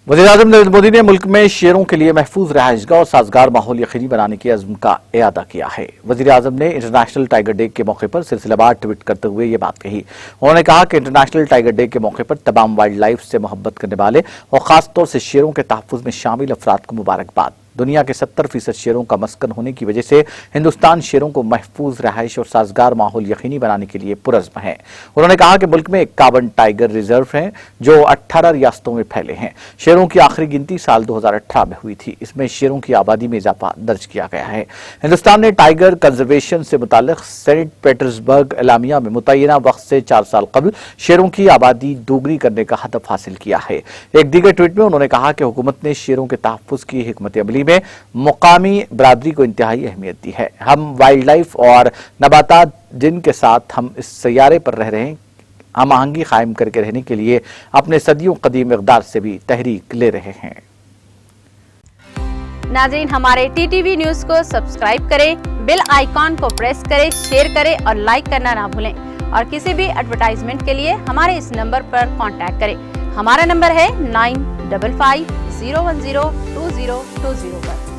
वज़ीर-ए-आज़म नरेंद्र मोदी ने मुल्क में शेरों के लिए महफूज रहायशगाह और साजगार माहौल यकीनी बनाने के अज़्म का इआदा किया है। वज़ीर-ए-आज़म ने इंटरनेशनल टाइगर डे के मौके पर सिलसिलेवार ट्वीट करते हुए ये बात कही। उन्होंने कहा कि इंटरनेशनल टाइगर डे के मौके पर तमाम वाइल्ड लाइफ से मोहब्बत करने वाले और खास तौर से शेरों के तहफ़्फ़ुज़ में शामिल अफराद को मुबारकबाद। दुनिया के 70% शेरों का मस्कन होने की वजह से हिंदुस्तान शेरों को महफूज रहाइश और साजगार माहौल यकीनी बनाने के लिए पुरज़्म है। उन्होंने कहा कि मुल्क में 51 टाइगर रिजर्व हैं जो 18 रियासतों में फैले हैं। शेरों की आखिरी गिनती साल 2018 में हुई थी। इसमें शेरों की आबादी में इजाफा दर्ज किया गया है। हिंदुस्तान ने टाइगर कंजर्वेशन से मुताल्लिक सेंट पीटर्सबर्ग एलामिया में मुतय्यना वक्त से 4 साल कबल शेरों की आबादी दोगुनी करने का हदफ हासिल किया है। एक दीगर ट्वीट में उन्होंने कहा कि हुकूमत ने शेरों के तहफ़्फ़ुज़ की हिकमत अमली में मुकामी बरादरी को इंतहाई अहमियत दी है। हम वाइल्ड लाइफ और नबातात जिनके साथ हम इस सैयारे पर रह रहे हैं, हम आहंगी कायम करके रहने के लिए अपने सदियों कदीम इक़दार से भी तहरीक ले रहे हैं। नाज़रीन, हमारे टीटीवी न्यूज़ को सब्सक्राइब करें, बेल आइकॉन को प्रेस करें, शेयर करें और लाइक करना ना भूलें। और किसी भी एडवर्टाइजमेंट के लिए हमारे इस नंबर पर कांटेक्ट करें। हमारा नंबर है 9550102020 पर।